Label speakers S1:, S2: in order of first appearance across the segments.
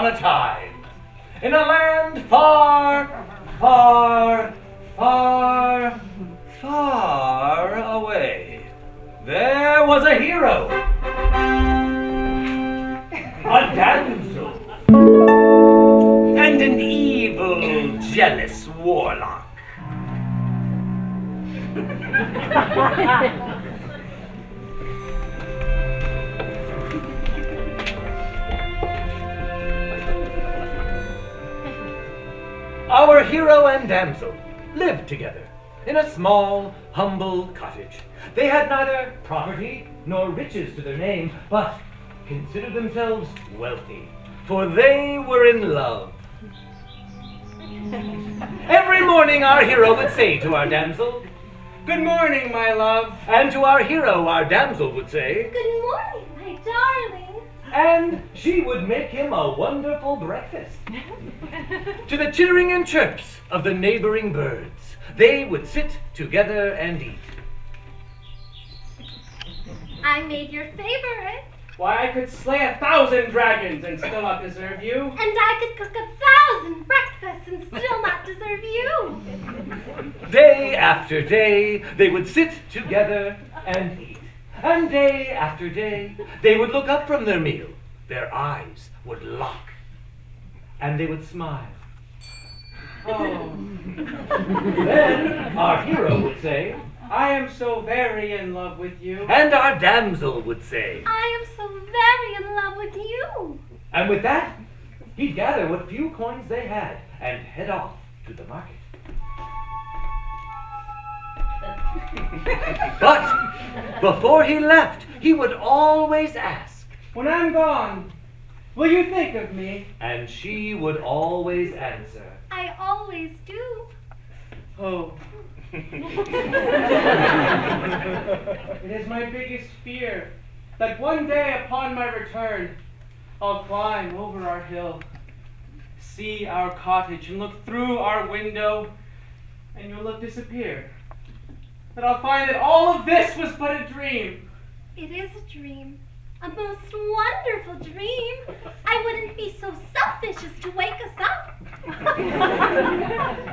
S1: upon a time, in a land far, far, far, far away, there was a hero, a damsel, and an evil, jealous warlock. Our hero and damsel lived together in a small, humble cottage. They had neither property nor riches to their name, but considered themselves wealthy, for they were in love. Every morning our hero would say to our damsel, "Good morning, my love." And to our hero, our damsel would say,
S2: "Good morning, my darling."
S1: And she would make him a wonderful breakfast. To the chittering and chirps of the neighboring birds, they would sit together and eat.
S2: I made your favorite.
S3: Why, I could slay 1,000 dragons and still not deserve you.
S2: And I could cook 1,000 breakfasts and still not deserve you.
S1: Day after day, they would sit together and eat. And day after day, they would look up from their meal. Their eyes would lock. And they would smile.
S3: Oh,
S1: Then our hero would say,
S3: I am so very in love with you.
S1: and our damsel would say,
S2: I am so very in love with you.
S1: and with that, he'd gather what few coins they had and head off to the market. But before he left, he would always ask,
S3: When I'm gone, will you think of me?
S1: and she would always answer,
S2: I always do.
S3: Oh. It is my biggest fear that one day upon my return, I'll climb over our hill, see our cottage, and look through our window, and you'll look disappear. That I'll find that all of this was but a dream.
S2: It is a dream. A most wonderful dream. I wouldn't be so selfish as to wake us up.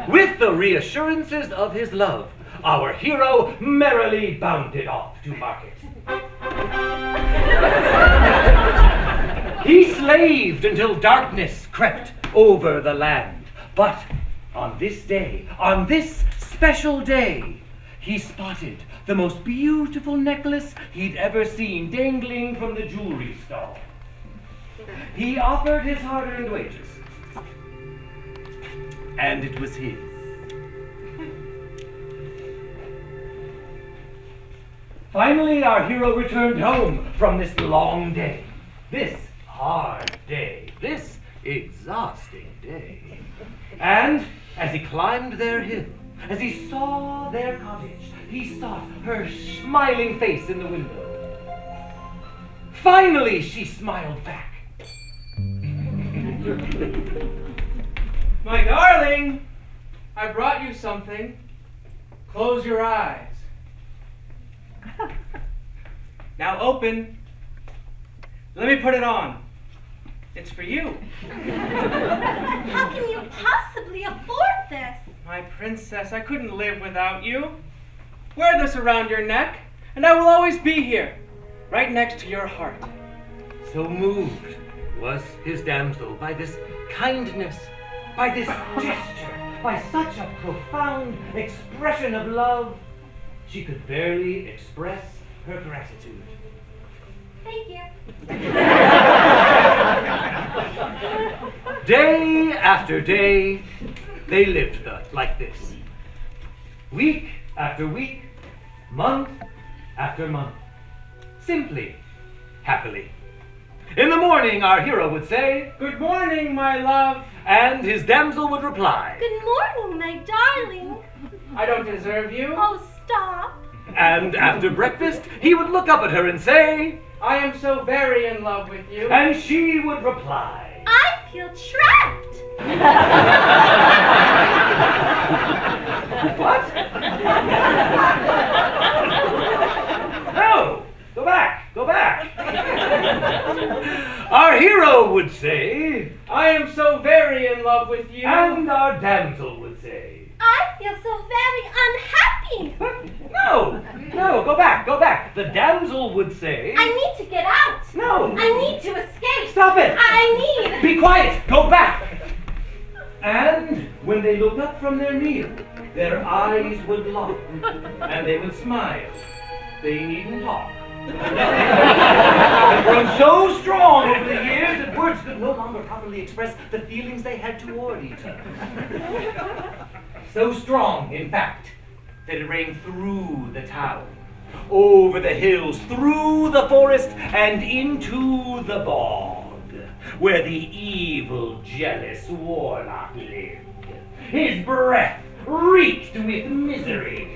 S1: with the reassurances of his love, our hero merrily bounded off to market. He slaved until darkness crept over the land. But on this day, on this special day, he spotted the most beautiful necklace he'd ever seen dangling from the jewelry stall. He offered his hard-earned wages, and it was his. Finally, our hero returned home from this long day, this hard day, this exhausting day. And as he climbed their hill, as he saw their cottage, he sought her smiling face in the window. Finally, she smiled back.
S3: My darling, I brought you something. Close your eyes. Now open. Let me put it on. It's for you.
S2: How can you possibly afford this?
S3: My princess, I couldn't live without you. Wear this around your neck, and I will always be here, right next to your heart.
S1: So moved was his damsel by this kindness, by this gesture, by such a profound expression of love, she could barely express her gratitude.
S2: Thank you.
S1: Day after day, they lived like this. Week after week, month after month. Simply, happily. In the morning, our hero would say,
S3: Good morning, my love.
S1: and his damsel would reply,
S2: Good morning, my darling.
S3: I don't deserve you.
S2: Oh, stop.
S1: and after breakfast, he would look up at her and say,
S3: I am so very in love with you.
S1: and she would reply,
S2: I feel trapped.
S1: What? No! Go back! Go back! Our hero would say,
S3: I love with you.
S1: And our damsel would say,
S2: I feel so very unhappy.
S1: No, go back. The damsel would say,
S2: I need to get out.
S1: No.
S2: I need to escape.
S1: Stop it.
S2: I need.
S1: Be quiet, go back. And when they looked up from their meal, their eyes would lock, and they would smile. They needn't talk. They'd grown so strong over the years that words could no longer properly express the feelings they had toward each other. So strong, in fact, that it rang through the town, over the hills, through the forest, and into the bog, where the evil, jealous warlock lived. His breath reeked with misery.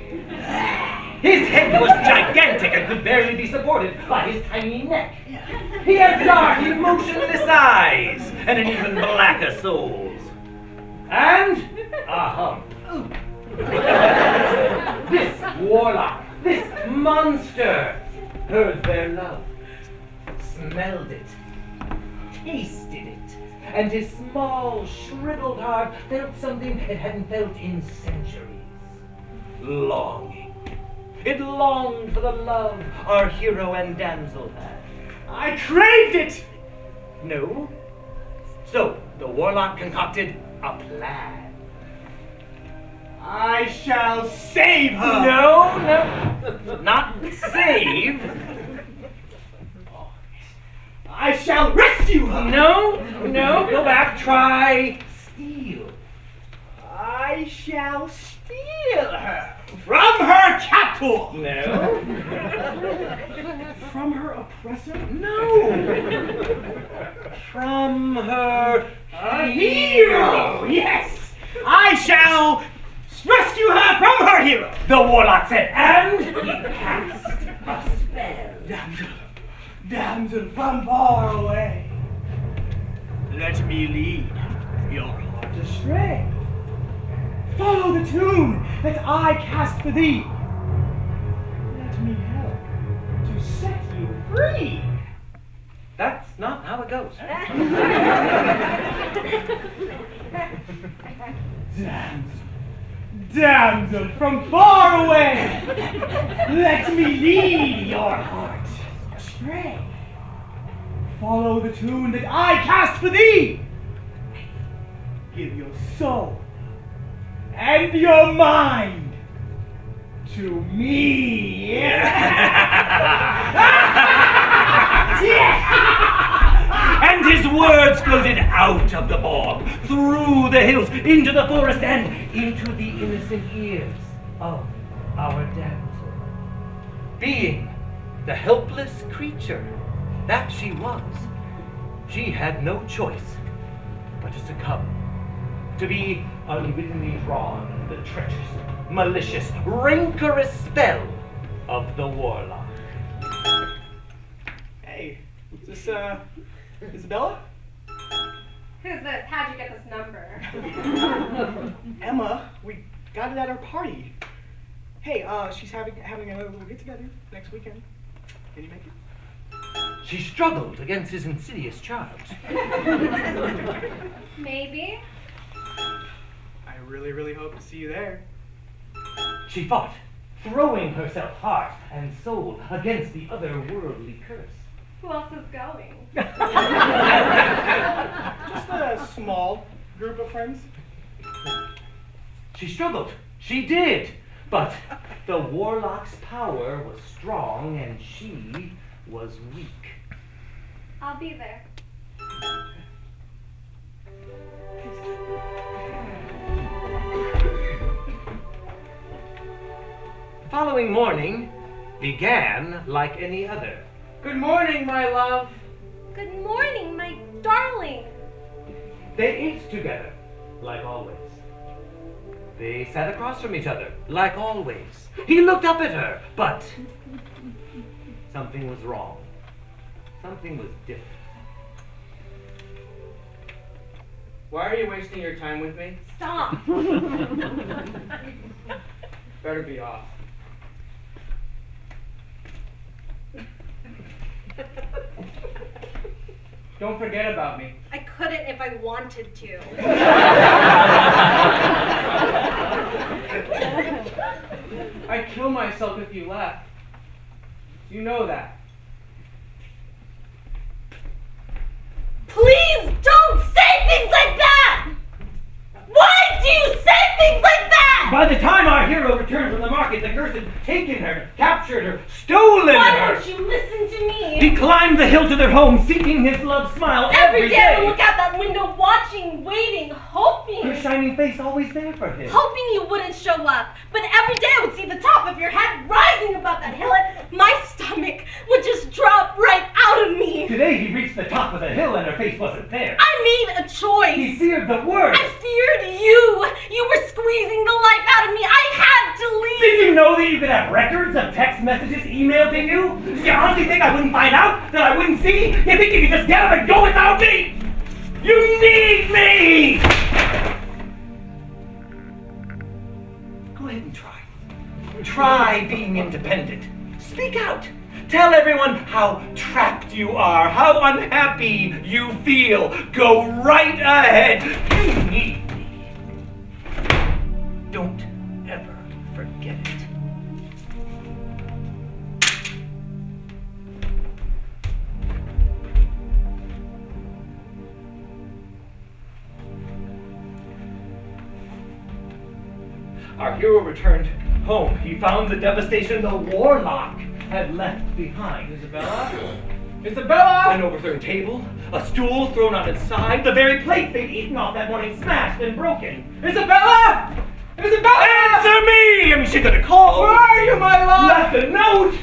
S1: His head was gigantic and could barely be supported by his tiny neck. He had dark, emotionless eyes and an even blacker soul. And a hump. This warlock, this monster, heard their love, smelled it, tasted it, and his small, shriveled heart felt something it hadn't felt in centuries. Longing. It longed for the love our hero and damsel had.
S3: I craved it!
S1: No. So, the warlock concocted a plan.
S3: I shall save her!
S1: No. Not save.
S3: I shall rescue her!
S1: No. Go back. Try steal.
S3: I shall steal her from her captor!
S1: No.
S3: From her oppressor?
S1: No. From her
S3: hero! Yes! I shall rescue her from her hero!
S1: The warlock said, and he cast a spell.
S3: Damsel from far away, let me lead your heart astray. Follow the tune that I cast for thee. Let me help to set you free.
S1: That's not how it goes.
S3: Damsel from far away, let me lead your heart astray. Follow the tune that I cast for thee. Give your soul and your mind to me.
S1: And his words floated out of the bog, through the hills, into the forest, and into the innocent ears of our damsel. Being the helpless creature that she was, she had no choice but to succumb, to be unwittingly drawn into the treacherous, malicious, rancorous spell of the warlock.
S3: Hey, is this Isabella?
S2: Who's this? How'd you get this number?
S3: Emma, we got it at our party. Hey, she's having another little get together next weekend. Can you make it?
S1: She struggled against his insidious charms.
S2: Maybe.
S3: I really hope to see you there.
S1: She fought, throwing herself heart and soul against the otherworldly curse.
S2: Who else is going?
S3: Just a small group of friends.
S1: She struggled. She did. But the warlock's power was strong and she was weak.
S2: I'll be there.
S1: The following morning began like any other.
S3: Good morning, my love.
S2: Good morning, my darling.
S1: They ate together, like always. They sat across from each other, like always. He looked up at her, but something was wrong. Something was different.
S3: Why are you wasting your time with me?
S2: Stop.
S3: Better be off. Don't forget about me.
S2: I couldn't if I wanted to.
S3: I'd kill myself if you left. You know that.
S2: Please don't say things like that! Why do you say things like that?
S1: By the time our hero returned from the market, the curse had taken her, captured her, stolen
S2: Why
S1: her.
S2: don't you listen to me?
S1: He climbed the hill to their home, seeking his love's smile every
S2: day I would
S1: day.
S2: look out that window, watching, waiting, hoping.
S1: Her shining face always there for him.
S2: Hoping you wouldn't show up. But every day I would see the top of your head rising above that hill, and my stomach would just drop right out of me.
S1: Today he reached the top of the hill and her face wasn't there.
S2: I made a choice.
S1: He feared the worst.
S2: I feared you. You were squeezing the life out of me. I had to leave.
S1: Did you know that you could have records of text messages emailed to you? Did you honestly think I wouldn't find out? That I wouldn't see? You think you could just get up and go without me? You need me! Go ahead and try. Try being independent. Speak out. Tell everyone how trapped you are, how unhappy you feel. Go right ahead. You need me. Don't ever forget it. Our hero returned home. He found the devastation the warlock had left behind.
S3: Isabella? Isabella!
S1: An overturned table, a stool thrown on its side, the very plate they'd eaten off that morning smashed and broken.
S3: Isabella! Isabella!
S1: Answer me! I mean, she could have called.
S3: Where are you, my love?
S1: Left a note!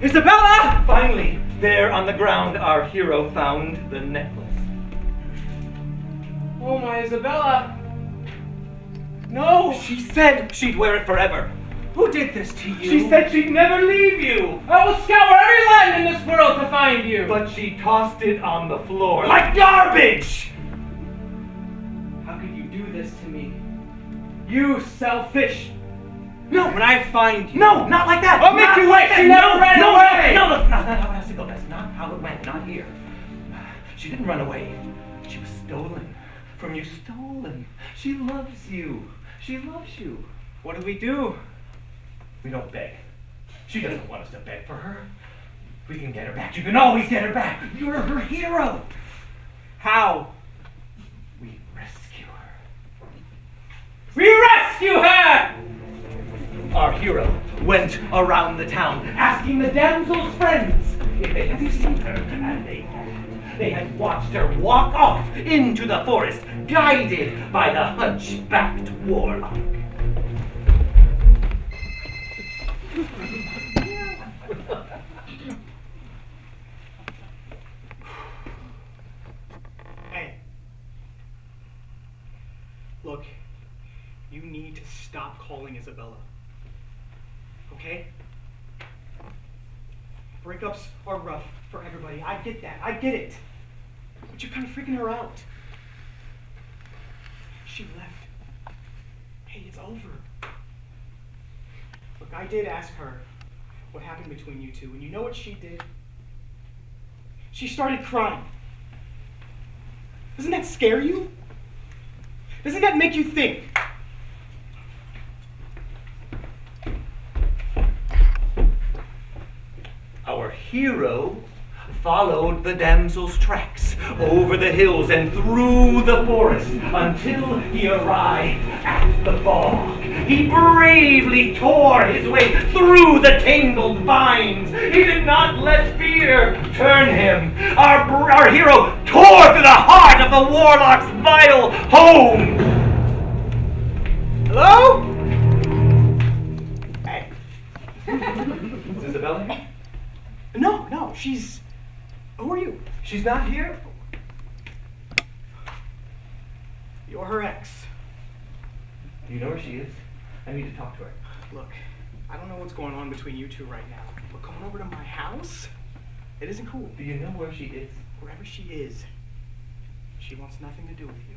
S1: Isabella! Finally, there on the ground, our hero found the necklace.
S3: Oh, my Isabella. No!
S1: She said she'd wear it forever.
S3: Who did this to you?
S1: She said she'd never leave you.
S3: I will scour every land in this world to find you.
S1: But she tossed it on the floor like garbage!
S3: How could you do this to me? You selfish. No, when I find you.
S1: No, not like that!
S3: I'll make
S1: Not
S3: you
S1: like
S3: wish you
S1: that.
S3: never ran away!
S1: No, that's not how it has to go. That's not how it went. Not here. She didn't run away. She was stolen. From you, stolen. She loves you. She loves you.
S3: What do we do?
S1: We don't beg. She doesn't want us to beg for her. We can get her back. You can always get her back. You're her hero.
S3: How?
S1: We rescue her.
S3: We rescue her!
S1: Our hero went around the town asking the damsel's friends if they had seen her, and they had. They had watched her walk off into the forest, guided by the hunchbacked warlock.
S4: Hey. Look, you need to stop calling Isabella. Okay? Breakups are rough for everybody. I get that. I get it. But you're kind of freaking her out. She left. Hey, it's over. Look, I did ask her what happened between you two, and you know what she did? She started crying. Doesn't that scare you? Doesn't that make you think?
S1: Our hero followed the damsel's tracks over the hills and through the forest until he arrived at the bog. He bravely tore his way through the tangled vines. He did not let fear turn him. Our hero tore through the heart of the warlock's vile home.
S4: Hello? Hey.
S1: Is Isabella here?
S4: No, she's... Who are you?
S1: She's not here?
S4: You're her ex.
S1: Do you know where she is? I need to talk to her.
S4: Look, I don't know what's going on between you two right now, but going over to my house, it isn't cool.
S1: Do you know where she is?
S4: Wherever she is, she wants nothing to do with you.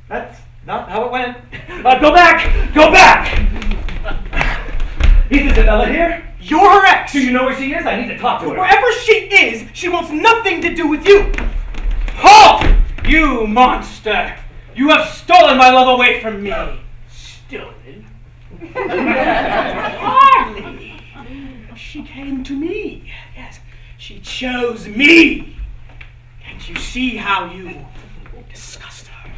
S1: That's not how it went. Go back! Go back! Is Isabella here?
S4: You're her ex!
S1: Do you know where she is? I need to talk to her.
S4: Wherever she is, she wants nothing to do with you!
S3: Halt! You monster! You have stolen my love away from me.
S4: Stolen? Hardly. She came to me. Yes, she chose me. Can't you see how you disgust her?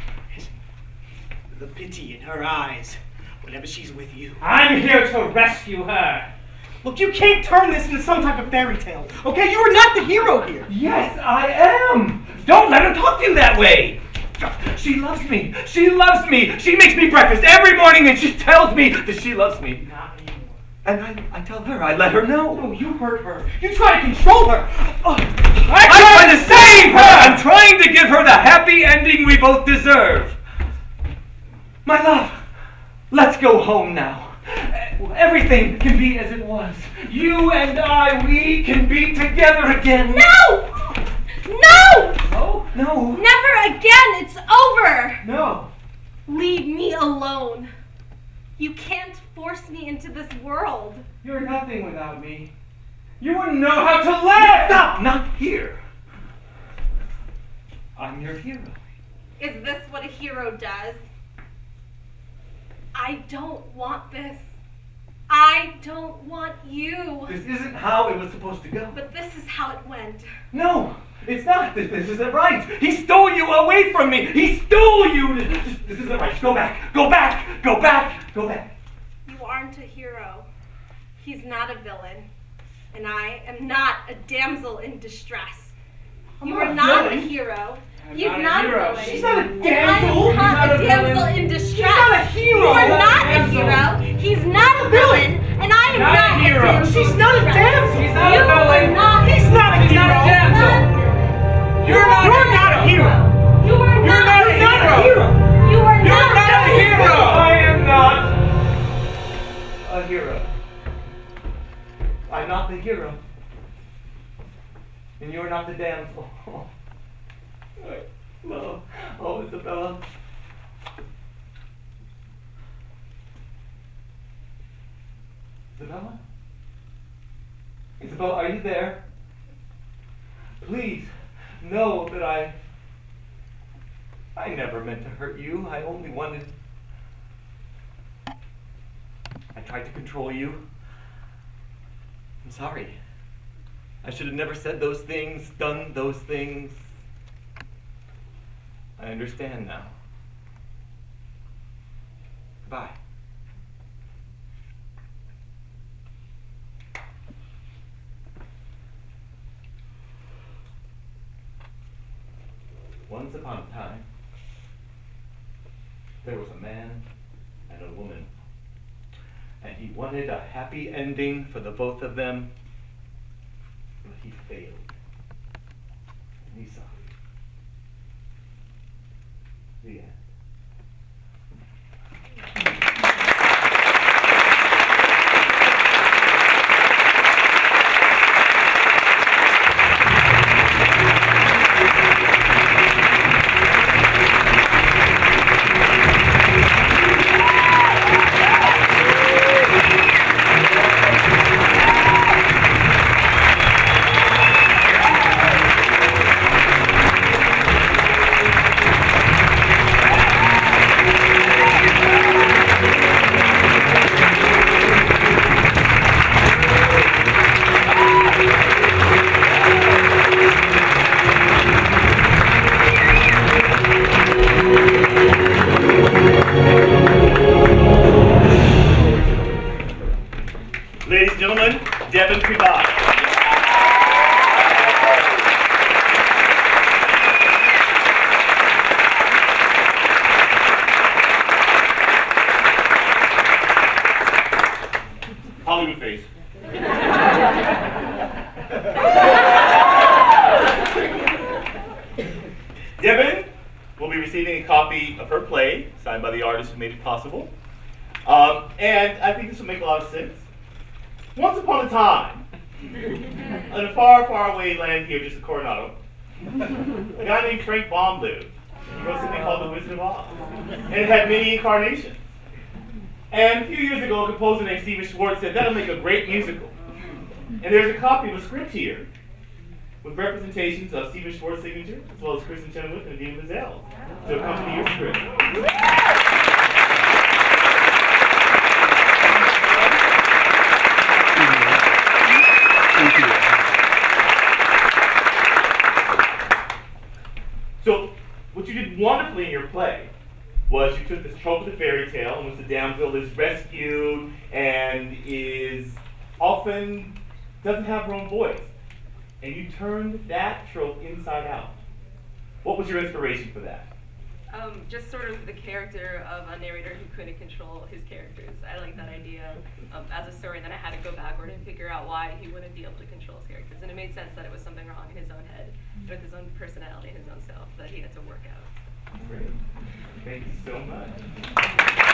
S4: The pity in her eyes whenever she's with you.
S3: I'm here to rescue her.
S4: Look, you can't turn this into some type of fairy tale, okay? You are not the hero here.
S1: Yes, I am. Don't let her talk to you that way. She loves me. She loves me. She makes me breakfast every morning and she tells me that she loves me.
S4: Not anymore.
S1: And I tell her, I let her know.
S4: No, you hurt her. You try to control her.
S1: I'm trying to save her! I'm trying to give her the happy ending we both deserve. My love, let's go home now. Everything can be as it was. You and I, we can be together again.
S2: No! No!
S1: Oh, no.
S2: Never again! It's over!
S1: No.
S2: Leave me alone. You can't force me into this world.
S3: You're nothing without me. You wouldn't know how to live!
S1: Stop! Not here. I'm your hero.
S2: Is this what a hero does? I don't want this. I don't want you.
S1: This isn't how it was supposed to go.
S2: But this is how it went.
S1: No, it's not. This isn't right. He stole you away from me. He stole you. This isn't right. Go back. Go back. Go back. Go back.
S2: You aren't a hero. He's not a villain. And I am not a damsel in distress. You are not a hero. He's not a villain.
S4: She's not a damsel.
S2: I'm not a damsel in distress.
S4: She's not a hero.
S2: You are not a hero. He's not a villain, and I am not a
S3: hero.
S2: damsel.
S4: She's not a damsel.
S3: He's not
S2: You
S3: a villain.
S2: are not.
S4: He's not a
S3: He's not a
S4: hero.
S3: damsel. You're not
S4: a hero.
S2: You are
S3: You're
S2: not
S3: not a hero.
S2: You are
S3: You're
S2: not
S3: not a hero.
S1: I am not a hero. I'm not the hero. And you're not the damsel. Oh, oh, Isabella. Isabella? Isabella, are you there? Please, know that I never meant to hurt you. I only wanted... I tried to control you. I'm sorry. I should have never said those things, done those things. I understand now. Goodbye. Once upon a time, there was a man and a woman, and he wanted a happy ending for the both of them, but he failed. And he's sorry. The end.
S5: Ladies and gentlemen, Devyn Krevat. Hollywood face. Devyn will be receiving a copy of her play, signed by the artist who made it possible. And I think this will make a lot of sense. Once upon a time, in a far, far away land here just at Coronado, a guy named Frank Baum lived. He wrote something called The Wizard of Oz. And it had many incarnations. And a few years ago, a composer named Steven Schwartz said, that'll make a great musical. And there's a copy of a script here with representations of Steven Schwartz's signature, as well as Kristen Chenoweth and Dean Mazel to accompany your script. So, what you did wonderfully in your play was you took this trope of the fairy tale in which the damsel is rescued and is often doesn't have her own voice, and you turned that trope inside out. What was your inspiration for that?
S6: Just sort of the character of a narrator who couldn't control his characters. I like that idea as a story, and then I had to go backward and figure out why he wouldn't be able to control his characters. And it made sense that it was something wrong in his own head, with his own personality, his own self, that he had to work out.
S5: Great. Thank you so much.